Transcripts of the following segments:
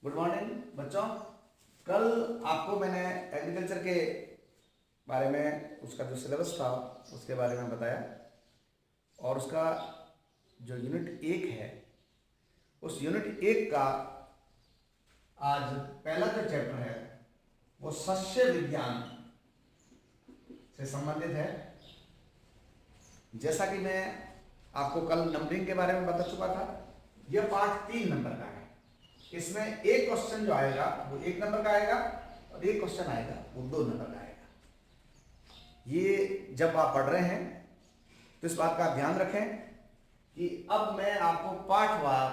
Good morning बच्चों। कल आपको मैंने एग्रीकल्चर के बारे में उसका जो सिलेबस था उसके बारे में बताया और उसका जो यूनिट 1 है उस यूनिट 1 का आज पहला जो चैप्टर है वो सस्य विज्ञान से संबंधित है। जैसा कि मैं आपको कल नंबरिंग के बारे में बता चुका था, यह पार्ट 3 नंबर का है। इसमें एक क्वेश्चन जो आएगा वो 1 नंबर का आएगा और एक क्वेश्चन आएगा वो 2 नंबर का आएगा। ये जब आप पढ़ रहे हैं तो इस बात का ध्यान रखें कि अब मैं आपको पाठवार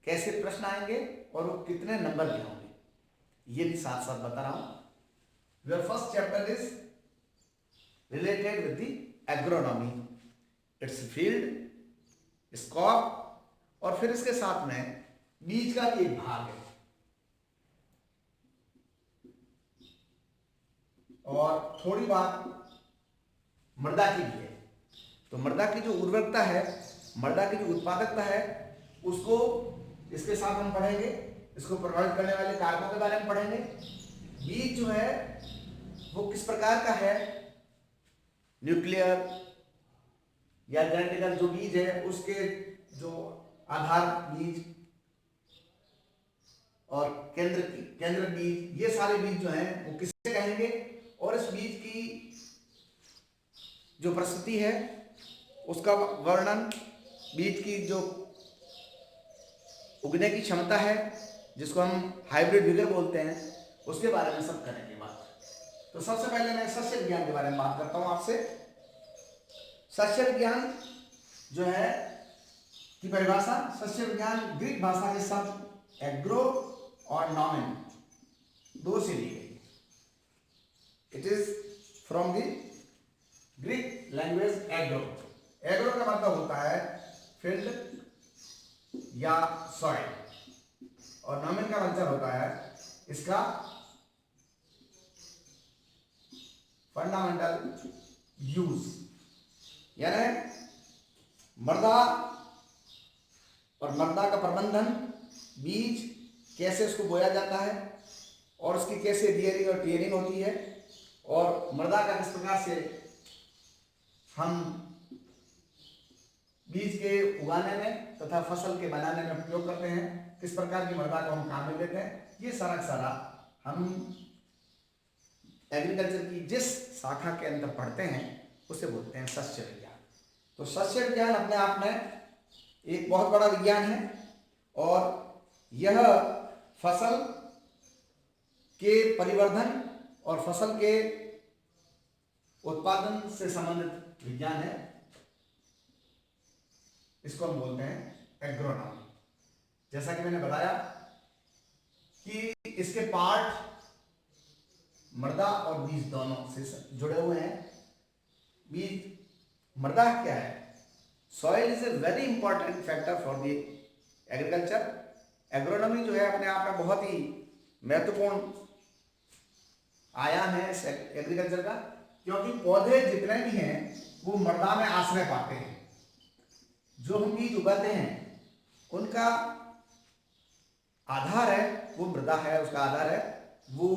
कैसे प्रश्न आएंगे और वो कितने नंबर के होंगे ये भी साथ साथ बता रहा हूं। Your first chapter is related with the agronomy, it's field, scope और फिर इसके साथ में बीज का भी एक भाग है और थोड़ी बात मृदा की भी है। तो मृदा की जो उर्वरकता है, मृदा की जो उत्पादकता है उसको इसके साथ हम पढ़ेंगे। इसको प्रभावित करने वाले कारकों के बारे में पढ़ेंगे। बीज जो है वो किस प्रकार का है, न्यूक्लियर या जेनेटिकल जो बीज है उसके जो आधार बीज और केंद्र बीज, ये सारे बीज जो हैं वो किससे कहेंगे और इस बीज की जो प्रस्तुति है उसका वर्णन, बीज की जो उगने की क्षमता है जिसको हम हाइब्रिड विगर बोलते हैं उसके बारे में सब करेंगे बात। तो सबसे पहले मैं सस्य विज्ञान के बारे में बात करता हूं आपसे। सस्य विज्ञान जो है की परिभाषा, सस्य विज्ञान ग्रीक भाषा के शब्द एग्रो और नॉमेन दो से ली गई। It is from the Greek language agro. Agro का मतलब होता है फील्ड या सॉइल और नॉमेन का मतलब होता है इसका फंडामेंटल यूज, यानी मृदा और मृदा का प्रबंधन, बीज कैसे उसको बोया जाता है और उसकी कैसे बियरिंग और टियरिंग होती है और मृदा का किस प्रकार से हम बीज के उगाने में तथा फसल के बनाने में उपयोग करते हैं, किस प्रकार की मृदा को हम काम में लेते हैं, ये सारा हम एग्रीकल्चर की जिस शाखा के अंदर पढ़ते हैं उसे बोलते हैं सस्य विज्ञान। तो सस्य विज्ञान अपने आप में एक बहुत बड़ा विज्ञान है और यह फसल के परिवर्धन और फसल के उत्पादन से संबंधित विज्ञान है। इसको हम बोलते हैं एग्रोनॉमी। जैसा कि मैंने बताया कि इसके पार्ट मृदा और बीज दोनों से जुड़े हुए हैं। बीज, मृदा क्या है? Soil is a very important factor for the agriculture. Agronomy जो है अपने आप में बहुत ही महत्वपूर्ण आयाम है एग्रीकल्चर का, क्योंकि पौधे जितने भी हैं वो मृदा में आश्रय पाते हैं। जो हम बीज उगाते हैं उनका आधार है वो मृदा है, उसका आधार है वो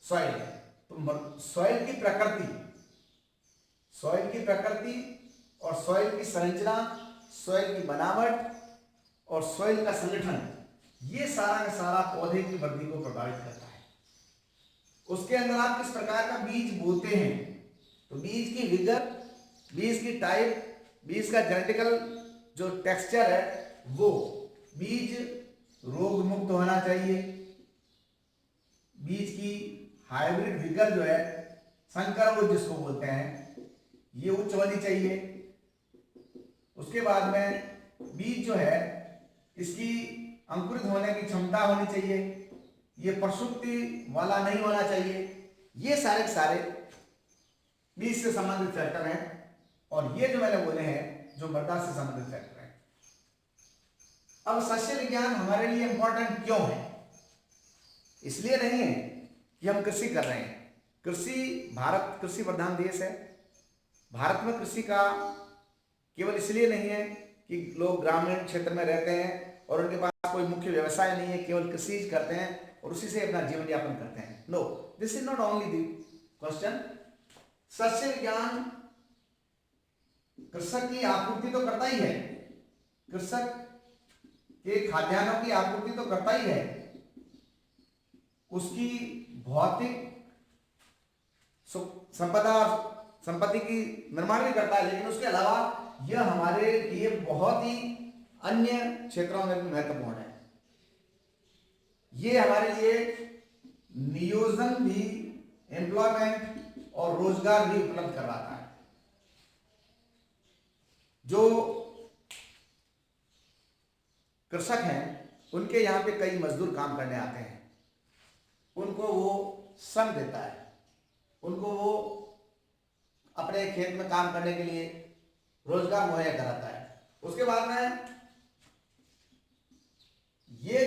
सॉइल है। तो सॉइल की प्रकृति और सॉइल की संरचना, सॉइल की बनावट और सॉइल का संगठन, ये सारा का सारा पौधे की वृद्धि को प्रभावित करता है। उसके अंदर आप किस प्रकार का बीज बोते हैं, तो बीज की विगर, बीज की टाइप, बीज का जेनेटिकल जो टेक्सचर है वो, बीज रोग मुक्त होना चाहिए, बीज की हाइब्रिड विगर जो है, संकर वो जिसको बोलते हैं, ये उच्च होनी चाहिए। उसके बाद में बीज जो है इसकी अंकुरित होने की क्षमता होनी चाहिए, ये प्रसुप्ति वाला नहीं होना चाहिए। ये सारे बीज से संबंधित फैक्टर हैं और ये जो मैंने बोले हैं जो मृदा से संबंधित फैक्टर हैं। अब सस्य विज्ञान हमारे लिए इंपॉर्टेंट क्यों है? इसलिए नहीं है कि हम कृषि कर रहे हैं। भारत कृषि प्रधान देश है। भारत में कृषि का केवल इसलिए नहीं है कि लोग ग्रामीण क्षेत्र में रहते हैं और उनके पास कोई मुख्य व्यवसाय नहीं है, केवल कृषि करते हैं और उसी से अपना जीवन यापन करते हैं। No, this is not only the question. शस्य विज्ञान कृषक की आपूर्ति तो करता ही है, कृषक के खाद्यान्नों की आपूर्ति तो करता ही है, उसकी भौतिक संपत्ति की निर्माण भी करता है, लेकिन उसके अलावा यह हमारे लिए बहुत ही अन्य क्षेत्रों में भी महत्वपूर्ण है। ये हमारे लिए नियोजन भी, एम्प्लॉयमेंट और रोजगार भी उपलब्ध करवाता है। जो कृषक हैं उनके यहाँ पे कई मजदूर काम करने आते हैं, उनको वो श्रम देता है, उनको वो अपने खेत में काम करने के लिए रोजगार मुहैया कराता है। उसके बाद में ये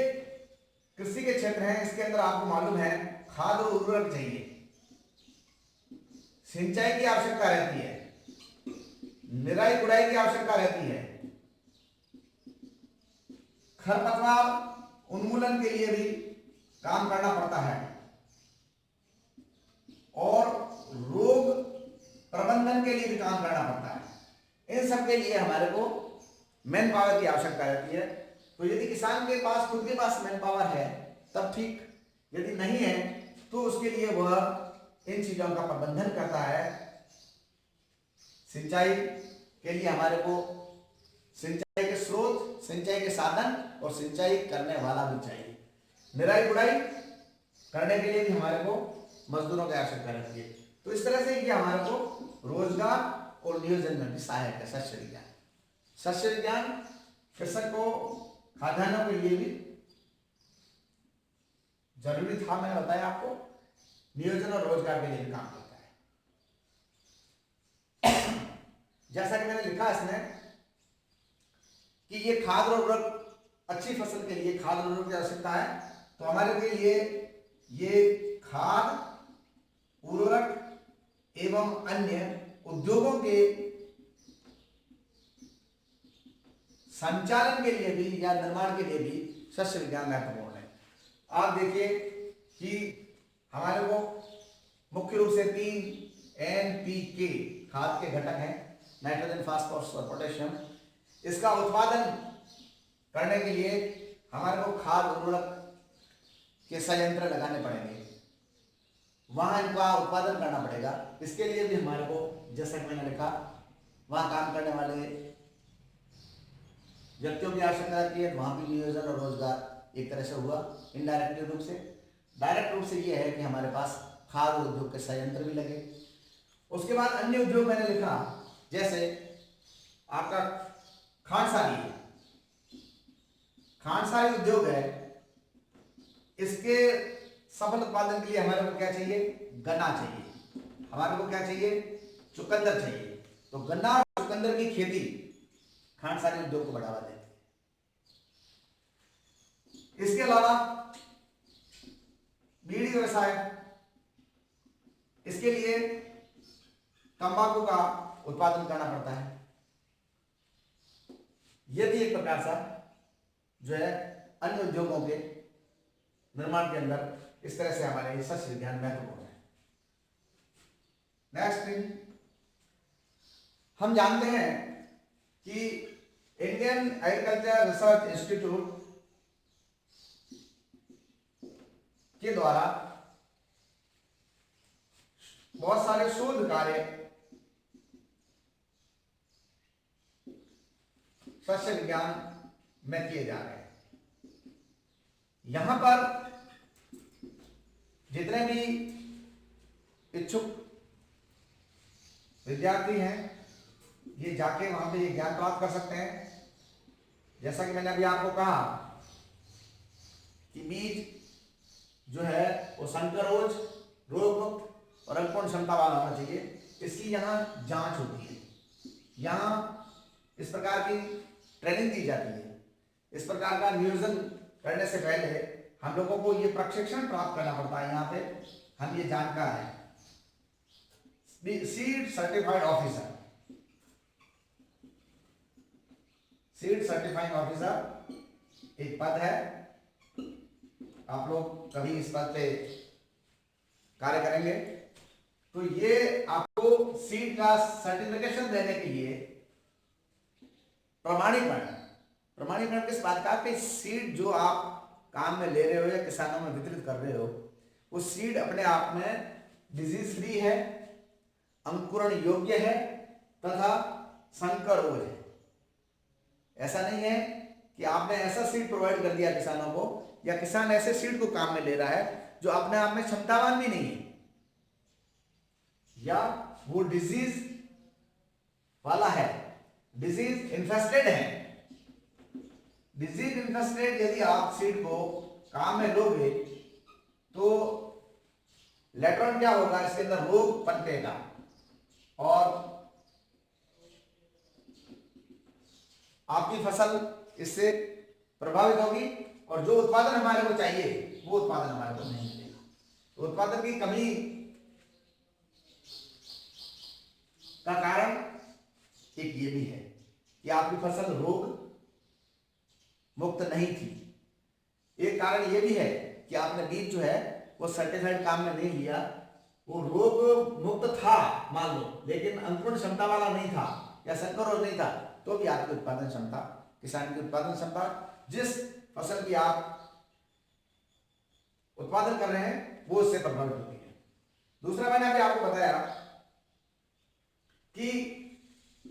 कृषि के क्षेत्र हैं, इसके अंदर आपको मालूम है खाद और उर्वरक चाहिए, सिंचाई की आवश्यकता रहती है, निराई गुड़ाई की आवश्यकता रहती है, खरपतवार उन्मूलन के लिए भी काम करना पड़ता है और रोग प्रबंधन के लिए भी काम करना पड़ता है। इन सब के लिए हमारे को मैन पावर की आवश्यकता रहती है। तो यदि किसान के पास खुद के पास मैन पावर है तब ठीक, यदि नहीं है तो उसके लिए वह इन चीजों का प्रबंधन करता है। सिंचाई के लिए हमारे को सिंचाई के स्रोत, सिंचाई के साधन और सिंचाई करने वाला भी चाहिए। निराई गुड़ाई करने के लिए भी हमारे को मजदूरों की आवश्यकता रहती है। तो इस तरह से ये हमारे को रोजगार और नियोजन में भी सहायक है शस्य विज्ञान। शस्य विज्ञान कृषक को खाद्यान्नों के लिए भी जरूरी था, मैंने बताया आपको, नियोजन और रोजगार के लिए भी काम करता है। जैसा कि मैंने लिखा इसमें कि ये खाद और उर्वरक, अच्छी फसल के लिए खाद और उर्वरक की आवश्यकता है, तो हमारे के लिए ये खाद, उर्वरक एवं अन्य उद्योगों के संचालन के लिए भी या निर्माण के लिए भी शस्य विज्ञान महत्वपूर्ण है। आप देखिए कि हमारे को मुख्य रूप से 3 NPK खाद के घटक हैं, नाइट्रोजन, फास्फोरस और पोटेशियम। इसका उत्पादन करने के लिए हमारे को खाद उर्वरक के संयंत्र लगाने पड़ेंगे, वहां इनका उत्पादन करना पड़ेगा। इसके लिए भी हमारे को, जैसा कि मैंने लिखा, वहां काम करने वाले व्यक्तियों की आवश्यकता रहती है। वहां भी नियोजन और रोजगार एक तरह से हुआ इनडायरेक्टली रूप से। डायरेक्ट रूप से ये है कि हमारे पास खाद उद्योग के संयंत्र भी लगे। उसके बाद अन्य उद्योग मैंने लिखा, जैसे आपका खांडसारी है, खांडसारी उद्योग है, इसके सफल उत्पादन के लिए हमारे को क्या चाहिए? गन्ना चाहिए। हमारे को क्या चाहिए? चुकंदर चाहिए। तो गन्ना और चुकंदर की खेती खांडसारी उद्योग को बढ़ावा देती है। इसके अलावा बीड़ी व्यवसाय, इसके लिए तंबाकू का उत्पादन करना पड़ता है। यह भी एक प्रकार सा जो है अन्य उद्योगों के निर्माण के अंदर इस तरह से हमारे शस्य विज्ञान महत्वपूर्ण है। नेक्स्ट थिंग, हम जानते हैं कि इंडियन एग्रीकल्चर रिसर्च इंस्टीट्यूट के द्वारा बहुत सारे शोध कार्य शस्य विज्ञान में किए जा रहे हैं। यहां पर जितने भी इच्छुक विद्यार्थी हैं ये जाके वहां पे ये ज्ञान प्राप्त कर सकते हैं। जैसा कि मैंने अभी आपको कहा कि बीज जो है वो संकरोच, रोग मुक्त और अंकुरण क्षमता वाला होना चाहिए। इसकी यहाँ जांच होती है, यहाँ इस प्रकार की ट्रेनिंग दी जाती है। इस प्रकार का नियोजन करने से पहले हम लोगों को ये प्रशिक्षण प्राप्त करना पड़ता है। यहाँ पे हम ये जानकार हैं, seed certified officer, seed certifying officer एक पद है, आप लोग कभी इस पद पे कार्य करेंगे। तो ये आपको सीड का सर्टिफिकेशन देने के लिए प्रमाणीकरण किस बात का, कि सीड जो आप काम में ले रहे हो या किसानों में वितरित कर रहे हो, वो सीड अपने आप में डिजीज फ्री है, अंकुरण योग्य है तथा संकर ओज है। ऐसा नहीं है कि आपने ऐसा सीड प्रोवाइड कर दिया किसानों को, या किसान ऐसे सीड को काम में ले रहा है जो अपने आप में क्षमतावान भी नहीं है, या वो डिजीज वाला है, डिजीज इन्फेस्टेड है। डिजीज इन्फेस्टेड यदि आप सीड को काम में लोगे तो लेटर ऑन क्या होगा, इसके अंदर रोग पनपेगा और आपकी फसल इससे प्रभावित होगी, और जो उत्पादन हमारे को चाहिए वो उत्पादन हमारे को नहीं मिलेगा। तो उत्पादन की कमी का कारण एक ये भी है कि आपकी फसल रोग मुक्त नहीं थी। एक कारण ये भी है कि आपने बीज जो है वो सर्टिफाइड काम में नहीं लिया, वो रोग मुक्त था मान लो, लेकिन अंकुरण क्षमता वाला नहीं था या संकर रोग नहीं था, तो भी आपकी उत्पादन क्षमता, किसान की उत्पादन क्षमता, जिस फसल की आप उत्पादन कर रहे हैं वो उससे प्रभावित होती है। दूसरा मैंने अभी आपको बताया कि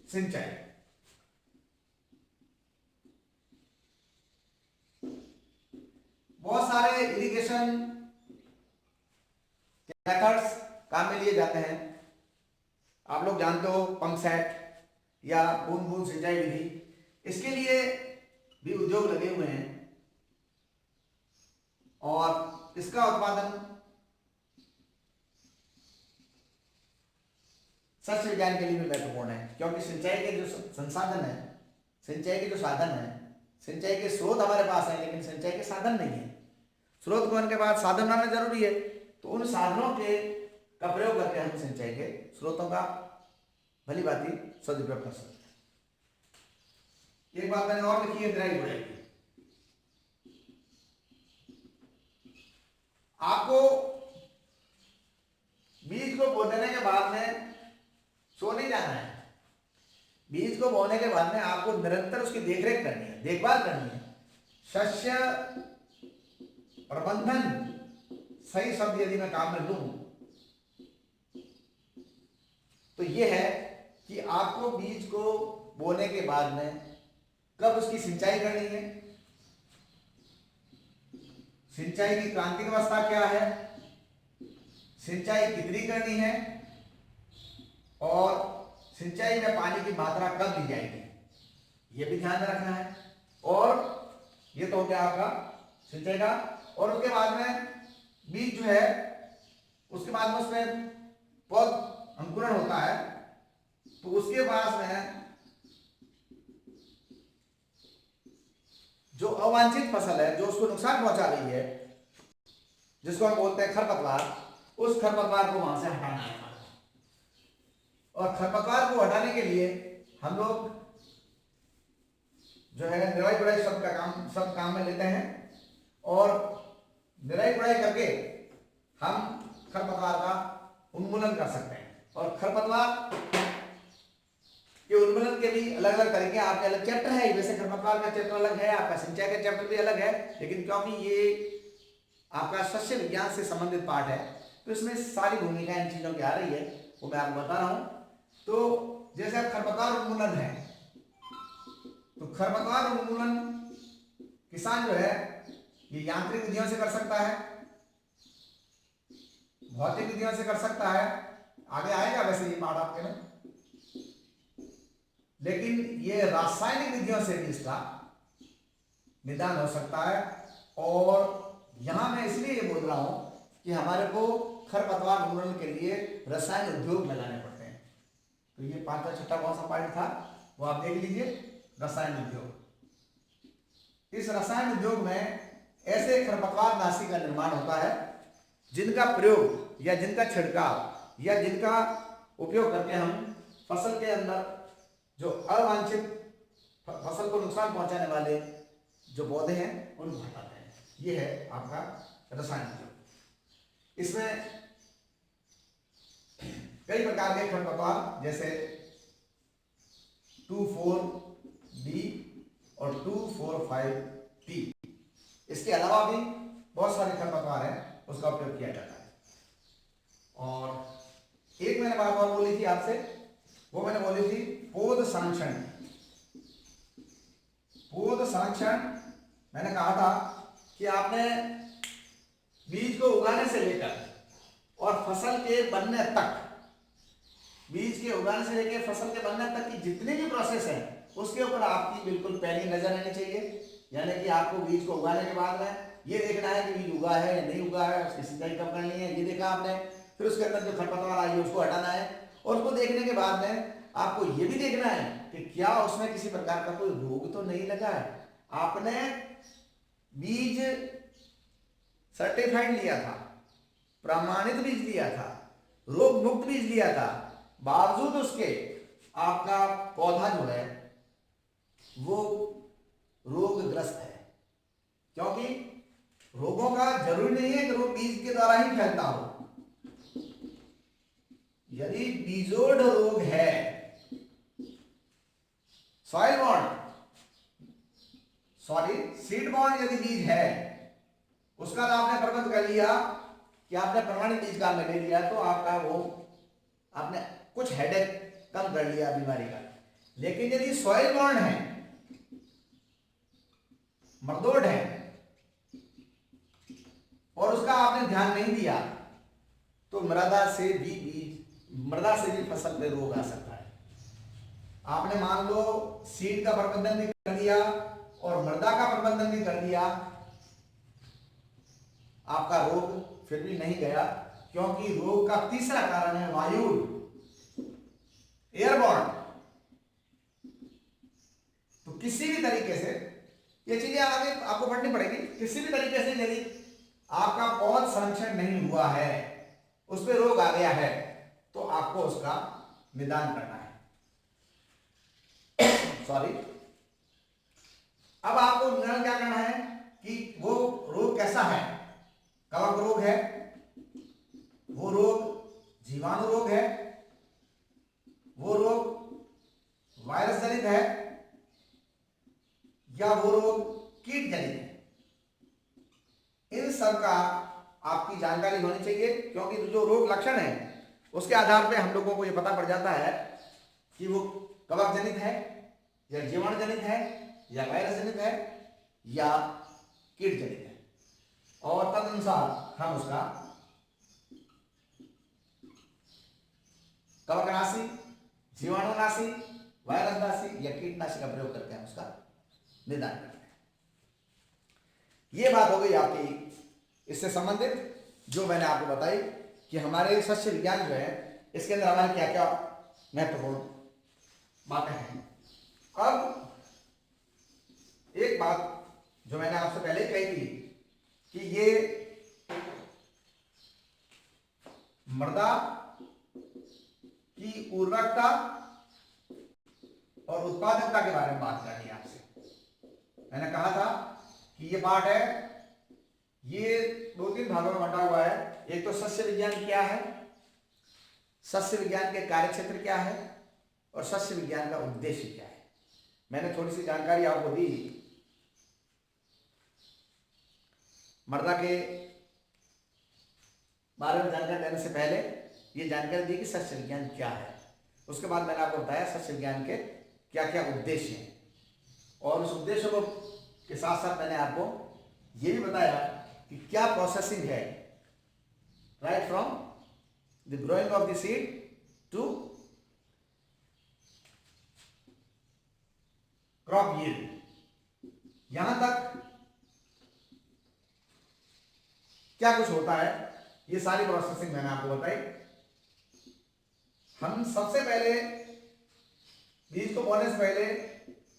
सिंचाई, बहुत सारे इरिगेशन मेथड्स काम में लिए जाते हैं। आप लोग जानते हो पंप सेट या बूंद बूंद सिंचाई विधि, इसके लिए भी उद्योग लगे हुए हैं और इसका उत्पादन शस्य विज्ञान के लिए भी महत्वपूर्ण है, क्योंकि सिंचाई के जो संसाधन है, सिंचाई के जो साधन है, सिंचाई के स्रोत हमारे पास है लेकिन सिंचाई के साधन नहीं है। स्रोत होने के बाद साधन बनाना जरूरी है, तो उन साधनों के का प्रयोग करके हम सिंचाई के स्रोतों का भली भांति सदुपयोग कर सकते हैं। एक बात मैंने और लिखी है, निराई गुड़ाई की। आपको बीज को बो देने के बाद में सो नहीं जाना है। बीज को बोने के बाद में आपको निरंतर उसकी देखरेख करनी है, देखभाल करनी है। शस्य प्रबंधन सही शब्द यदि मैं काम में लूं तो यह है कि आपको बीज को बोने के बाद में कब उसकी सिंचाई करनी है, सिंचाई की क्रांतिक अवस्था क्या है, सिंचाई कितनी करनी है और सिंचाई में पानी की मात्रा कब दी जाएगी, ये भी ध्यान में रखना है। और ये तो हो गया आपका सिंचाई का। और उसके बाद में बीज जो है, उसके बाद में उसमें पौध अंकुरण होता है, तो उसके बाद में जो अवांछित फसल है, जो उसको नुकसान पहुंचा रही है, जिसको हम बोलते हैं खरपतवार, उस खरपतवार को वहां से हटाना है। और खरपतवार को हटाने के लिए हम लोग जो है निराई गुड़ाई सब काम में लेते हैं, और निराई गुड़ाई करके हम खरपतवार का उन्मूलन कर सकते हैं। और खरपतवार के उन्मूलन के भी अलग अलग तरीके, आपके अलग चैप्टर है, वैसे खरपतवार का चैप्टर अलग है, आपका सिंचाई का चैप्टर भी अलग है, लेकिन क्योंकि ये आपका शस्य विज्ञान से संबंधित पाठ है तो इसमें सारी भूमिका इन चीजों की आ रही है, वो मैं आपको बता रहा हूं। तो जैसे खरपतवार उन्मूलन है, तो खरपतवार उन्मूलन किसान जो है ये यांत्रिक विधियों से कर सकता है, भौतिक विधियों से कर सकता है, आगे आएगा वैसे ये पाठ आपके में, लेकिन ये रासायनिक विधियों से भी इसका निदान हो सकता है। और यहां मैं इसलिए ये बोल रहा हूं कि हमारे को खरपतवार उन्मूलन के लिए रसायन उद्योग लगाने पड़ते हैं। तो ये पांचवा छठा कौन सा पाठ था वो आप देख लीजिए, रसायन उद्योग। इस रसायन उद्योग में ऐसे खरपतवार नाशी का निर्माण होता है जिनका प्रयोग या जिनका छिड़काव या जिनका उपयोग करके हम फसल के अंदर जो अवांछित फसल को नुकसान पहुंचाने वाले जो पौधे हैं उनको हटाते हैं। ये है आपका रसायन। इसमें कई प्रकार के खरपतवार जैसे 2,4-D और 2,4,5-T, इसके अलावा भी बहुत सारे खरपतवार हैं, उसका उपयोग किया जाता है। और एक मैंने बात और बोली थी आपसे, वो मैंने बोली थी पौध संरक्षण। पौध संरक्षण मैंने कहा था कि आपने बीज को उगाने से लेकर और फसल के बनने तक, बीज के उगाने से लेकर फसल के बनने तक की जितनी भी प्रोसेस है उसके ऊपर आपकी बिल्कुल पैनी नजर रहनी चाहिए। यानी कि आपको बीज को उगाने के बाद में ये देखना है कि बीज उगा है या नहीं उगा है, उसकी सिंचाई कब करनी है, ये देखा आपने। फिर उसके अंदर जो खरपतवार आई है उसको हटाना है, और उसको देखने के बाद में आपको ये भी देखना है कि क्या उसमें किसी प्रकार का कोई रोग तो नहीं लगा है। आपने बीज सर्टिफाइड लिया था, प्रमाणित बीज लिया था, रोग मुक्त बीज लिया था, बावजूद उसके आपका पौधा जो है वो रोगग्रस्त है। क्योंकि रोगों का जरूरी नहीं है कि रोग बीज के द्वारा ही फैलता हो। यदि बीजोड रोग है, सॉइल बॉर्न सीड बॉर्न यदि बीज है, उसका आपने प्रबंध कर लिया कि आपने प्रमाणित बीज काम में ले लिया, तो आपका वो आपने कुछ हेडेक कम कर लिया बीमारी का। लेकिन यदि सॉइल बॉर्न है, मरदोड है, और उसका आपने ध्यान नहीं दिया, तो मृदा से भी फसल पे रोग आ सकता है। आपने मान लो सीड का प्रबंधन भी कर दिया और मृदा का प्रबंधन भी कर दिया, आपका रोग फिर भी नहीं गया, क्योंकि रोग का तीसरा कारण है वायु, एयरबॉर्न। तो किसी भी तरीके से ये चीजें आगे आपको पढ़नी पड़ेगी। किसी भी तरीके से यदि आपका पौध संरक्षण नहीं हुआ है, उस पर रोग आ गया है, तो आपको उसका निदान करना है। सॉरी, अब आपको निदान क्या करना है कि वो रोग कैसा है। कवक रोग है, वो रोग जीवाणु रोग है, वो रोग वायरस जनित है, या वो रोग कीट जनित है। इन सब का आपकी जानकारी होनी चाहिए, क्योंकि जो रोग लक्षण है उसके आधार पे हम लोगों को ये पता पड़ जाता है कि वो कवक जनित है या जीवाणु जनित है या वायरस जनित है या कीट जनित है, और तदनुसार हम उसका कवकनाशी, जीवाणुनाशी, वायरसनाशी या कीटनाशी का प्रयोग करके हम उसका निदान करते हैं। ये बात हो गई आपकी इससे संबंधित, जो मैंने आपको बताई कि हमारे सस्य विज्ञान जो है इसके अंदर हमारे क्या क्या महत्वपूर्ण बातें हैं। अब एक बात जो मैंने आपसे पहले कही थी कि ये मृदा की उर्वरकता और उत्पादकता के बारे में बात करनी है आपसे। मैंने कहा था कि ये पार्ट है, ये 2-3 भागों में बंटा हुआ है। एक तो सस्य विज्ञान क्या है, सस्य विज्ञान के कार्य क्षेत्र क्या है, और सस्य विज्ञान का उद्देश्य क्या है। मैंने थोड़ी सी जानकारी आपको दी मृदा के बारे में जानकारी देने से पहले। ये जानकारी दी कि सस्य विज्ञान क्या है, उसके बाद मैंने आपको बताया सस्य विज्ञान के क्या क्या उद्देश्य हैं, और उस उद्देश्यों को के साथ साथ मैंने आपको ये भी बताया कि क्या प्रोसेसिंग है, right from the growing of the seed to crop yield, यहां तक क्या कुछ होता है, ये सारी प्रोसेसिंग मैंने आपको बताई। हम सबसे पहले बीज को बोने से पहले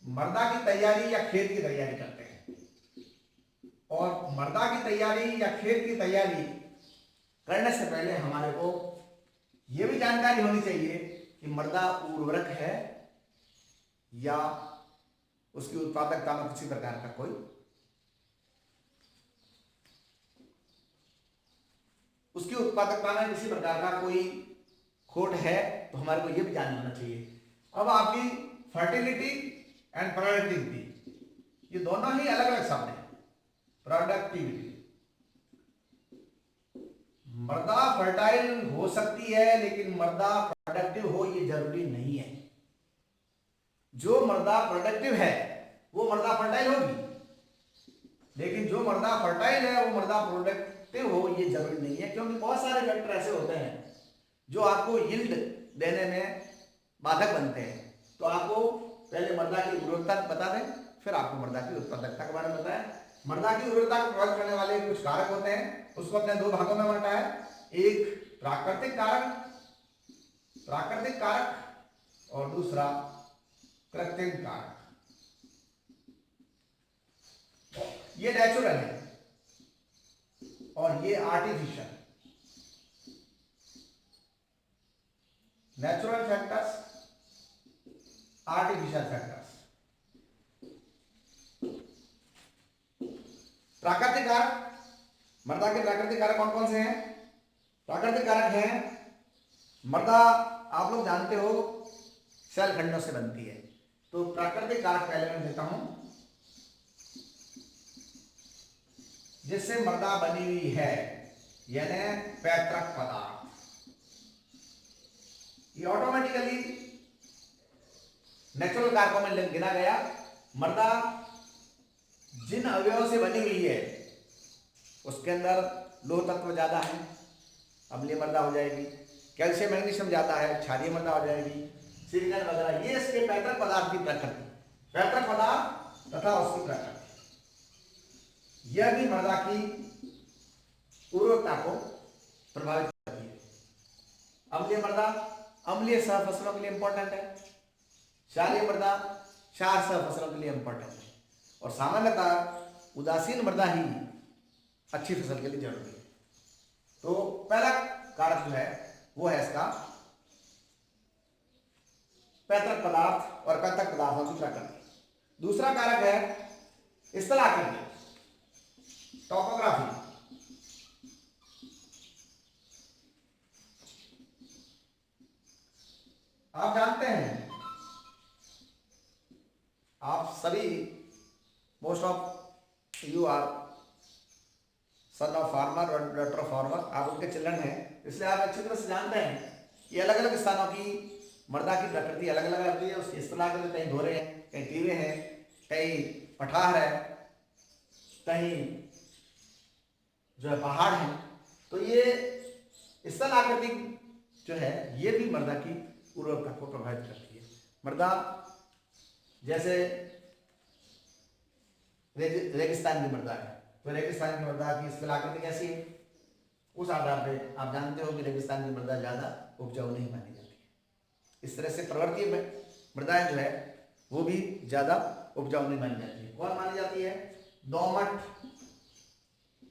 मृदा की तैयारी या खेत की तैयारी करते हैं, और मृदा की तैयारी या खेत की तैयारी करने से पहले हमारे को यह भी जानकारी होनी चाहिए कि मृदा उर्वरक है या उसकी उत्पादकता में किसी प्रकार का कोई उसकी उत्पादकता में किसी प्रकार का कोई खोट है तो हमारे को ये भी जान लेना चाहिए। अब आपकी फर्टिलिटी एंड प्रोडक्टिविटी, ये दोनों ही अलग अलग शब्द हैं। प्रोडक्टिविटी, मृदा फर्टाइल हो सकती है लेकिन मृदा प्रोडक्टिव हो ये जरूरी नहीं है। जो मृदा प्रोडक्टिव है वो मृदा फर्टाइल होगी, लेकिन जो मृदा फर्टाइल है वो मृदा प्रोडक्टिव हो ये जरूरी नहीं है, क्योंकि बहुत सारे फैक्टर ऐसे होते हैं जो आपको यील्ड देने में बाधक बनते हैं। तो आपको पहले मृदा की उर्वरता बता दें, फिर आपको मृदा की उत्पादकता के बारे में बताएं। मृदा की उर्वरता को प्रभावित करने वाले कुछ कारक होते हैं, उसको अपने दो भागों में बांटा है। एक प्राकृतिक कारक और दूसरा कृत्रिम कारक। ये नेचुरल है और ये artificial. Natural factors, artificial factors. प्राकृतिक कारक, मृदा के प्राकृतिक कारक कौन कौन से हैं? प्राकृतिक कारक हैं, मृदा आप लोग जानते हो सेल खंडों से बनती है, तो प्राकृतिक कारक पहले मैं देता हूं जिससे मृदा बनी हुई है, यानी पैतृक पदार्थ। ये ऑटोमेटिकली नेचुरल कारकों में गिना गया। मृदा जिन अवयवों से बनी हुई है उसके अंदर लोह तत्व ज्यादा है, अम्लीय मृदा हो जाएगी। कैल्शियम मैग्नीशियम ज्यादा है, क्षारीय मृदा हो जाएगी। सिलिकॉन वगैरह, ये इसके पैतृक पदार्थ की प्रकृति, पैतृक पदार्थ तथा उसकी प्रकृति, यह भी मृदा की उर्वरता को प्रभावित करती है। अम्लीय मृदा अम्लीय सह फसलों के लिए इंपॉर्टेंट है, क्षारीय मृदा क्षार सह फसलों के लिए इंपॉर्टेंट है, और सामान्यतः उदासीन मृदा ही अच्छी फसल के लिए जरूरी है। तो पहला कारक जो है वो है इसका पैतृक पदार्थ और पैतृक पदार्थों की प्रकृति। दूसरा कारक है स्थलाकृति, टोपोग्राफी। आप जानते हैं, आप सभी most of you are son of farmer और डॉटर ऑफ फार्मर, आप उनके चिल्ड्रन हैं, इसलिए आप अच्छी तरह से जानते हैं कि अलग अलग स्थानों की मृदा की प्रकृति अलग अलग रहती है। उसकी स्थलाकृति, कहीं धोरे हैं, कहीं टीवे हैं, कहीं पठार है, कहीं जो है पहाड़ है। तो ये स्थलाकृति जो है ये भी मृदा की उर्वरता को प्रभावित करती है। मृदा जैसे रेगिस्तान की मृदा है, तो रेगिस्तान की मृदा की स्थलाकृति कैसी है, उस आधार पे आप जानते हो कि रेगिस्तान की मृदा ज्यादा उपजाऊ नहीं मानी जाती है। इस तरह से पर्वतीय मृदाएं जो है वो भी ज्यादा उपजाऊ नहीं मानी जाती है। कौन मानी जाती है? दोमट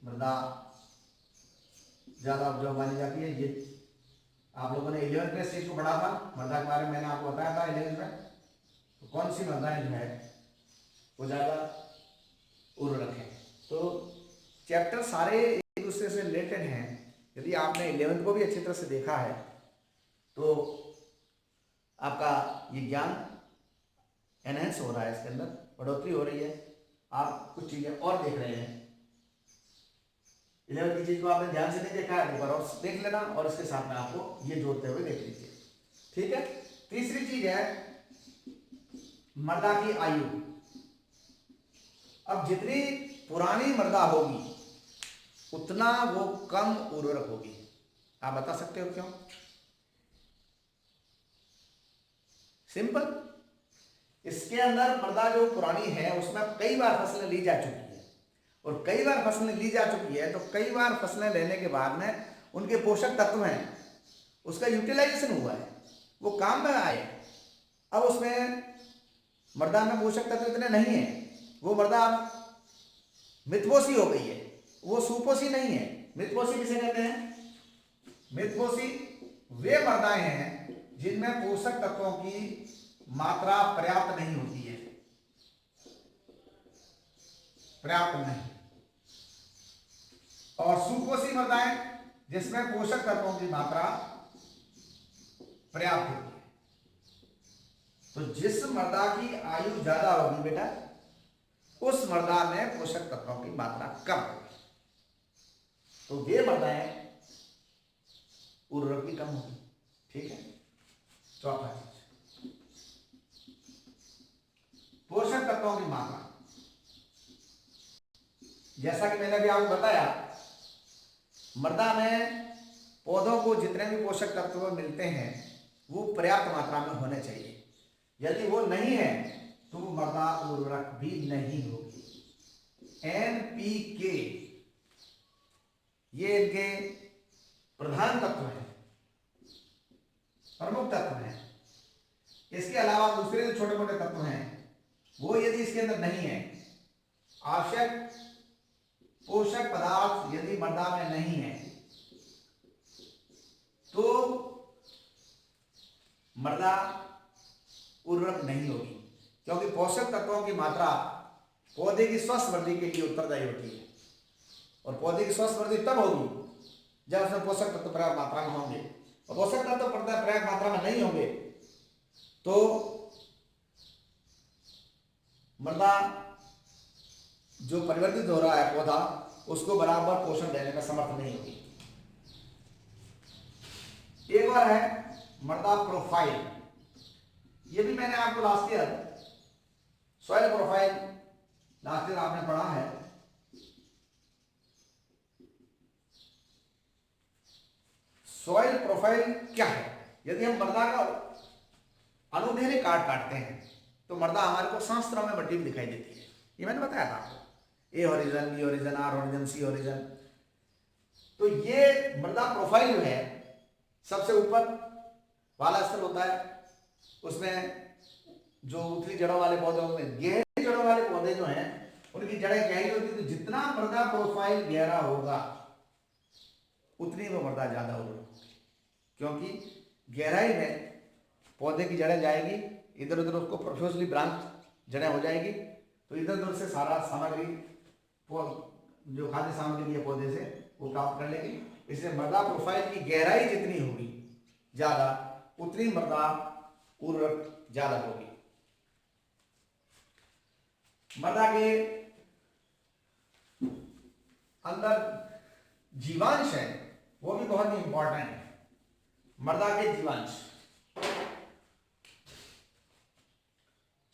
मृदा ज्यादा उपजाऊ मानी जाती है। ये आप लोगों ने 11th में इस चीज को पढ़ा था, मृदा के बारे में मैंने आपको बताया था 11th में। तो कौन सी मृदाएं जो है वो ज्यादा उर्वरक है। तो चैप्टर सारे एक दूसरे से रिलेटेड हैं। यदि आपने 11th को भी अच्छी तरह से देखा है तो आपका ये ज्ञान एनहेंस हो रहा है, इसके अंदर बढ़ोतरी हो रही है। आप कुछ चीजें और देख रहे हैं। 11th की चीज को आपने ध्यान से नहीं देखा है, एक बार और देख लेना और इसके साथ में आपको ये जोड़ते हुए देख लीजिए, ठीक है। तीसरी चीज है मृदा की आयु। अब जितनी पुरानी मृदा होगी उतना वो कम उर्वरक होगी। आप बता सकते हो क्यों? सिंपल, इसके अंदर मृदा जो पुरानी है उसमें कई बार फसलें ली जा चुकी है, और कई बार फसलें ली जा चुकी है तो कई बार फसलें लेने के बाद में उनके पोषक तत्व हैं उसका यूटिलाइजेशन हुआ है, वो काम में आए। अब उसमें मृदा में पोषक तत्व इतने नहीं है, वो मृदा मृतपोषी हो गई है, वो सुपोषी नहीं है। मृतपोषी किसे कहते हैं? मृतपोषी वे मृदाएं हैं जिनमें पोषक तत्वों की मात्रा पर्याप्त नहीं होती है, पर्याप्त नहीं। और सुपोषी मृदाएं जिसमें पोषक तत्वों की मात्रा पर्याप्त होती है। तो जिस मृदा की आयु ज्यादा होगी बेटा, उस मृदा में पोषक तत्वों की मात्रा कम होगी, तो वे मृदाएं उर्वरक भी कम होगी। ठीक है। चौथा चीज, पोषक तत्वों की मात्रा। जैसा कि मैंने अभी आपको बताया, मृदा में पौधों को जितने भी पोषक तत्व मिलते हैं वो पर्याप्त मात्रा में होने चाहिए। यदि वो नहीं है तो वो मृदा उर्वरक भी नहीं होगी। NPK ये इनके प्रधान तत्व हैं, प्रमुख तत्व हैं। इसके अलावा दूसरे जो छोटे मोटे तत्व हैं वो यदि इसके अंदर नहीं है, आवश्यक पोषक पदार्थ यदि मृदा में नहीं है, तो मृदा उर्वरक नहीं होगी, क्योंकि पोषक तत्वों की मात्रा पौधे की स्वस्थ वृद्धि के लिए उत्तरदायी होती है। और पौधे की स्वस्थ वृद्धि तब होगी जब उसमें पोषक तत्व पर्याप्त मात्रा में होंगे, और पोषक तत्व पर्याप्त मात्रा में नहीं होंगे तो मृदा जो परिवर्तित हो रहा है पौधा, उसको बराबर पोषण देने में समर्थ नहीं होगी। एक और है मृदा प्रोफाइल। ये भी मैंने आपको last year soil profile last year आपने पढ़ा है। सॉइल प्रोफाइल क्या है? यदि हम मृदा का अनुदैर्ध्य काटते हैं तो मृदा हमारे को 7 तरह में बटी हुई दिखाई देती है। ये मैंने बताया था आपको, A horizon, B horizon, R horizon, C horizon. तो ये मृदा प्रोफाइल जो है, सबसे ऊपर वाला स्तर होता है, उसमें जो उथली जड़ों वाले पौधे होते हैं, गहरी जड़ों वाले पौधे जो हैं उनकी जड़ें गहरी होती है। तो जितना मृदा प्रोफाइल गहरा होगा उतनी वो मृदा ज्यादा उर्वरक होगी, क्योंकि गहराई में पौधे की जड़ें जाएगी, इधर उधर उसको प्रोफेशनली ब्रांच जड़ें हो जाएगी, तो इधर उधर से सारा सामग्री जो खाद्य सामग्री है पौधे से वो प्राप्त कर लेगी। इसलिए मृदा प्रोफाइल की गहराई जितनी होगी ज्यादा, उतनी मृदा उर्वरक ज्यादा होगी। मृदा के अंदर जीवांश है, वो भी बहुत ही इंपॉर्टेंट है। मृदा के जीवांश,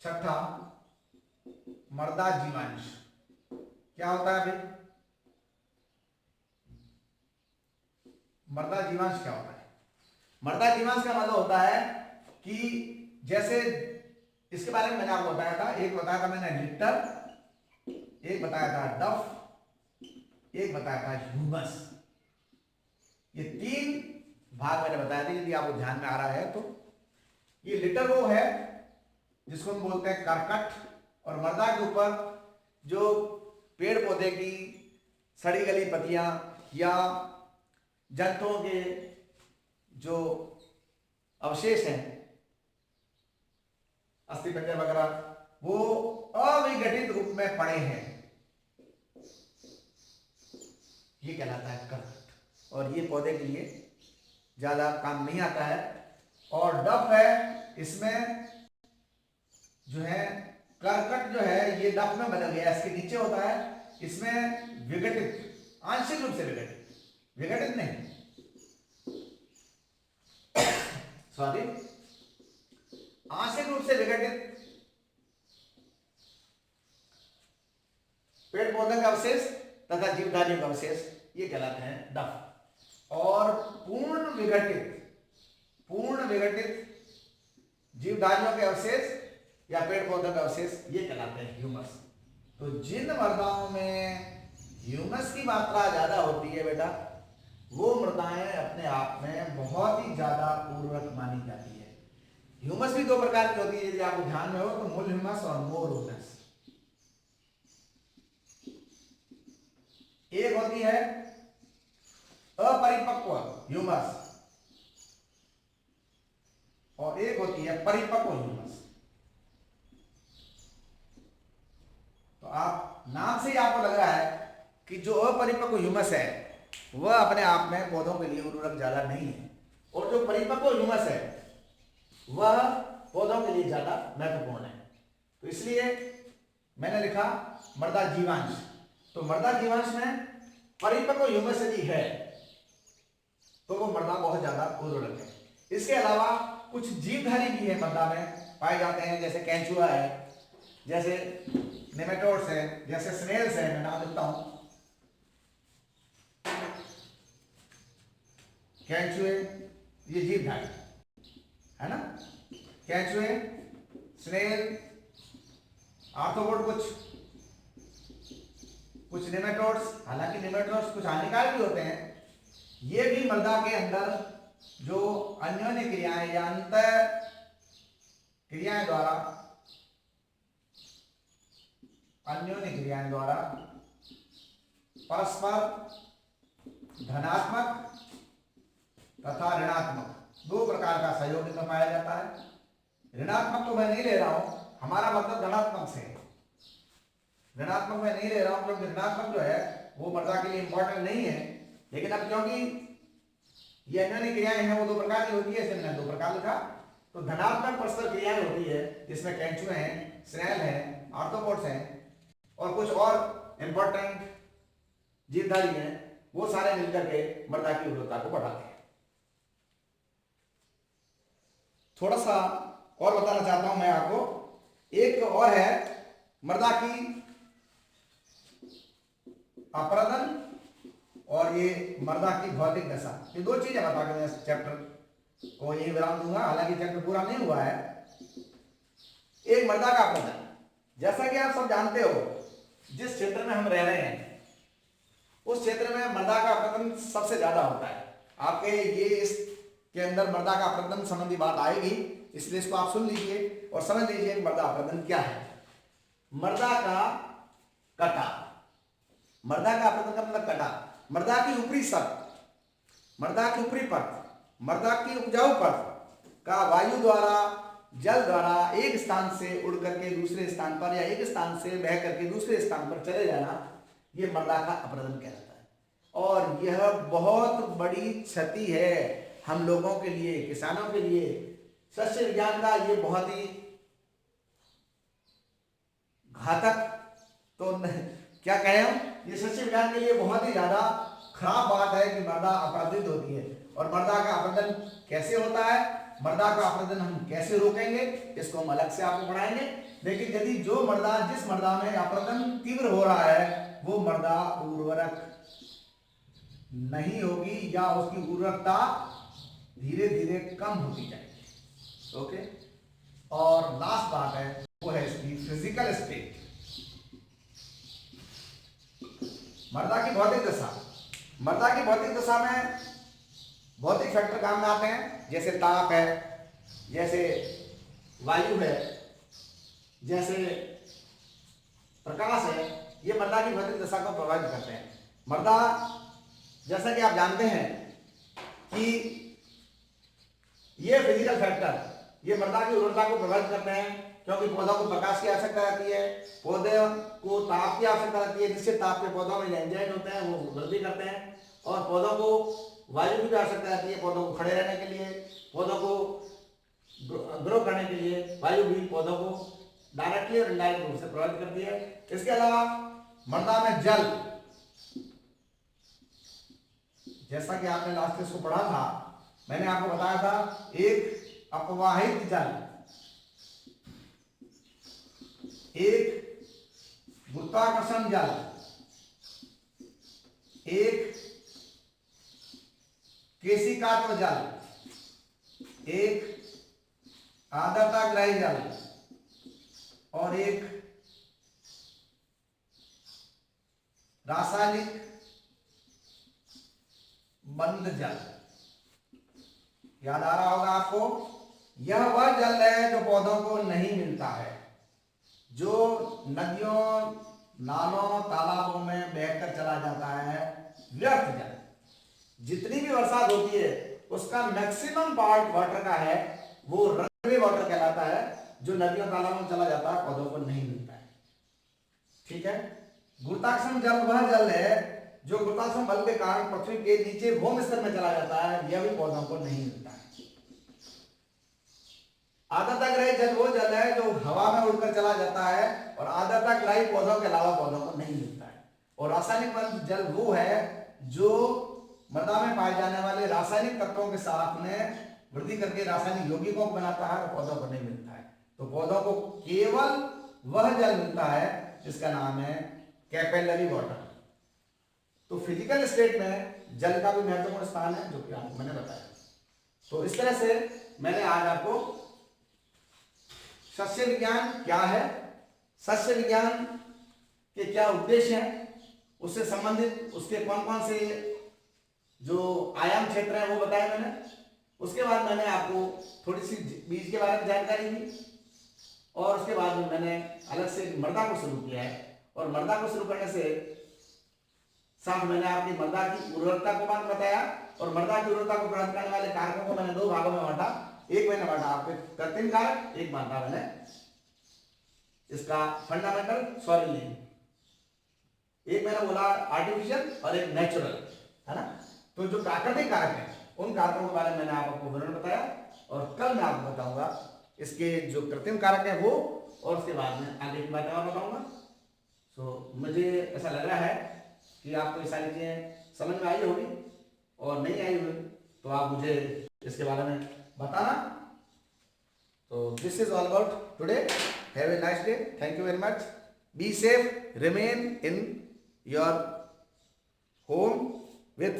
छठा मृदा जीवांश क्या होता है भाई? मृदा जीवांश क्या होता है? मृदा जीवांश का मतलब होता है कि जैसे इसके बारे में मैंने आपको बताया था, एक बताया था मैंने लिटर, एक बताया था डफ, एक बताया था ह्यूमस। ये 3 भाग मैंने बताया था, यदि आपको ध्यान में आ रहा है तो। ये लिटर वो है जिसको हम बोलते हैं करकट, और मृदा के ऊपर जो पेड़ पौधे की सड़ी गली पत्तियां या जंतुओं के जो अवशेष हैं, अस्थि पंजर वगैरह, वो अविघटित रूप में पड़े हैं, ये कहलाता है करकट। और ये पौधे के लिए ज्यादा काम नहीं आता है। और डफ है, इसमें जो है करकट जो है ये डफ में बदल गया, इसके नीचे होता है, इसमें विघटित, आंशिक रूप से विघटित, विघटित नहीं, सॉरी, आंशिक रूप से विघटित पेड़ पौधे का अवशेष तथा जीवधारियों का अवशेष, ये कहलाते हैं डफ। और पूर्ण विघटित जीवधारियों के अवशेष या पेड़ पौधों का अवशेष, ये कहलाते हैं ह्यूमस। तो जिन मृदाओं में ह्यूमस की मात्रा ज्यादा होती है बेटा, वो मृदाएं अपने आप में बहुत ही ज्यादा उर्वरक मानी जाती है। ह्यूमस भी 2 प्रकार की होती है, यदि आपको ध्यान में हो तो, मूल ह्यूमस और मोर ह्यूमस। एक होती है अपरिपक्व ह्यूमस और एक होती है परिपक्व ह्यूमस। तो आप नाम से ही आपको लग रहा है कि जो अपरिपक्व ह्यूमस है वह अपने आप में पौधों के लिए उर्वरक ज्यादा नहीं है, और जो परिपक्व ह्यूमस है वह पौधों के लिए ज्यादा महत्वपूर्ण है। तो इसलिए मैंने लिखा मृदा जीवांश। तो मृदा जीवांश में परिपक्व ह्यूमस यदि है तो वो मृदा बहुत ज्यादा उर्वरक है। इसके अलावा कुछ जीवधारी भी है मृदा में पाए जाते हैं, जैसे केंचुआ है, जैसे नेमेटोड्स है, जैसे स्नेल्स है, मैं नाम लिखता हूं, केंचुए, ये जीवधारी है ना, केंचुए, स्नेल, आर्थ्रोपोड, कुछ नेमेटोड्स, हालांकि नेमेटोड्स कुछ हानिकारक भी होते हैं, ये भी मृदा के अंदर जो अन्योन्य क्रियाएं या अंतर क्रियाएं द्वारा परस्पर धनात्मक तथा ऋणात्मक दो प्रकार का सहयोग इनमें पाया जाता है। ऋणात्मक तो मैं नहीं ले रहा हूं, हमारा मतलब धनात्मक से, ऋणात्मक मैं नहीं ले रहा हूं क्योंकि ऋणात्मक जो है वो मृदा के लिए इंपॉर्टेंट नहीं है, लेकिन अब क्योंकि ये अन्योन्य क्रियाएं हैं वो दो प्रकार की होती है, इसलिए मैंने दो प्रकार लिखा। तो धनात्मक परस्पर क्रियाएं होती है जिसमें केंचुए हैं, स्नेल हैं, आर्थ्रोपोड्स हैं और कुछ और इंपॉर्टेंट जीवधारी हैं, वो सारे मिलकर के मृदा की उर्वरता को बढ़ाते हैं। थोड़ा सा और बताना चाहता हूं मैं आपको, एक और है मृदा की अपरदन और ये मृदा की भौतिक दशा। ये दो चीजें बता के मैं चैप्टर को यही विराम दूंगा, हालांकि चैप्टर पूरा नहीं हुआ है। एक मृदा का अपरदन, जैसा कि आप सब जानते हो जिस क्षेत्र में हम रह रहे हैं उस क्षेत्र में मृदा का अपरदन सबसे ज्यादा होता है। आपके ये इसके अंदर मृदा का अपरदन संबंधी बात आएगी, इसलिए इसको आप सुन लीजिए और समझ लीजिए मृदा अपरदन क्या है। मृदा का कटाव, मृदा का अपरदन का मतलब कटाव, मृदा की ऊपरी सतह, मृदा की ऊपरी परत, मृदा की उपजाऊ परत का वायु द्वारा, जल द्वारा एक स्थान से उड़ करके दूसरे स्थान पर या एक स्थान से बह करके दूसरे स्थान पर चले जाना, ये मृदा का अपरदन कहलाता है। और यह बहुत बड़ी क्षति है हम लोगों के लिए, किसानों के लिए। शस्य विज्ञान का ये बहुत ही घातक, तो क्या कहें हम, ये शस्य विज्ञान के लिए बहुत ही ज्यादा खराब बात है कि मृदा अपरदित होती है। और मृदा का अपरदन कैसे होता है, मृदा का अपरदन हम कैसे रोकेंगे, इसको हम अलग से आपको पढ़ाएंगे। लेकिन यदि जो मृदा, जिस मृदा में अपरदन तीव्र हो रहा है वो मृदा उर्वरक नहीं होगी या उसकी उर्वरकता धीरे धीरे कम होती जाएगी। ओके, और लास्ट बात है वो है इसकी फिजिकल स्टेट, मृदा की भौतिक दशा। मृदा की भौतिक दशा में भौतिक फैक्टर काम में आते हैं, जैसे ताप है, जैसे वायु है, जैसे प्रकाश है, ये मृदा की भौतिक दशा को प्रभावित करते हैं। मृदा, जैसा कि आप जानते हैं कि ये फिजिकल फैक्टर ये मृदा की उर्वरता को प्रभावित करते हैं, क्योंकि पौधों को प्रकाश की आवश्यकता रहती है, पौधे को ताप की आवश्यकता रहती है, जिससे ताप के पौधों में एंजाइम होते हैं वो वृद्धि करते हैं, और पौधों को वायु की भी आवश्यकता रहती है पौधों को खड़े रहने के लिए, पौधों को ग्रो करने के लिए वायु भी पौधों को डायरेक्टली और इनडायरेक्ट रूप से प्रभावित करती है। इसके अलावा मृदा में जल, जैसा कि आपने लास्ट में इसको पढ़ा था, मैंने आपको बताया था एक अपवाहित जल, एक गुरुत्वाकर्षण जल, एक केशिकात्व जल, एक आर्द्रताग्राही जल और एक रासायनिक बंद जल। याद आ रहा होगा आपको, यह वह जल है जो पौधों को नहीं मिलता है, जो नदियों, नालों, तालाबों में बहकर चला जाता है, व्यर्थ जल। जितनी भी बरसात होती है उसका मैक्सिमम पार्ट वाटर का है, वो रनवे वाटर कहलाता है, जो नदियों तालाबों में चला जाता है, पौधों को नहीं मिलता है। ठीक है। गुरुत्वाकर्षण जल वह जल है जो गुरुत्वाकर्षण बल के कारण पृथ्वी के नीचे भूमि स्तर में चला जाता है, यह भी पौधों को नहीं मिलता है। आर्द्रता ग्राही जल वो जल है जो हवा में उड़कर चला जाता है, और आर्द्रता ग्राही पौधों के अलावा पौधों को नहीं मिलता है। और रासायनिक बंध जल वो है जो मृदा में पाए जाने वाले रासायनिक तत्वों के साथ में वृद्धि करके रासायनिक यौगिकों को बनाता है, और पौधों को नहीं मिलता है। तो पौधों को केवल वह जल मिलता है जिसका नाम है कैपिलरी वाटर। तो फिजिकल स्टेट में जल का भी महत्वपूर्ण स्थान है, जो कि आपको मैंने बताया। तो इस तरह से मैंने आज आपको सस्य विज्ञान क्या है, सस्य विज्ञान के क्या उद्देश्य हैं, उससे संबंधित उसके कौन कौन से जो आयाम क्षेत्र है वो बताया मैंने। उसके बाद मैंने आपको थोड़ी सी बीज के बारे में जानकारी दी, और उसके बाद में मैंने अलग से मृदा को शुरू किया है। और मृदा को शुरू करने से साथ मैंने आपकी मृदा की उर्वरकता को बताया, और मृदा की उर्वरकता को प्रभावित करने वाले कारकों को मैंने दो भागों में बांटा। एक मैंने बांटा आपके कृत्रिम कारक, एक बांटा मैंने इसका फंडामेंटल सॉइल। एक मैंने बोला आर्टिफिशियल और एक नेचुरल, है ना। तो जो प्राकृतिक कारक है उन कारकों के बारे में मैंने आपको विवरण बताया, और कल मैं आपको बताऊंगा इसके जो कृत्रिम कारक है वो, और उसके बाद में आगे की बातें और बताऊंगा। तो मुझे ऐसा लग रहा है कि आपको ये सारी चीजें समझ में आई होगी, और नहीं आई हुई तो आप मुझे इसके बारे में बताना। तो this is all about today. Have a nice day, thank you very much, be safe, remain in your home with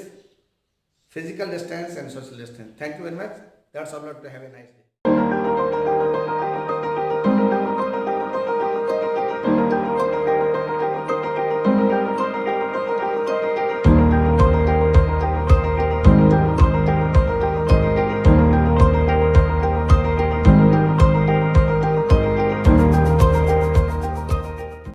physical distance and social distance. Thank you very much. That's all. Have a nice day.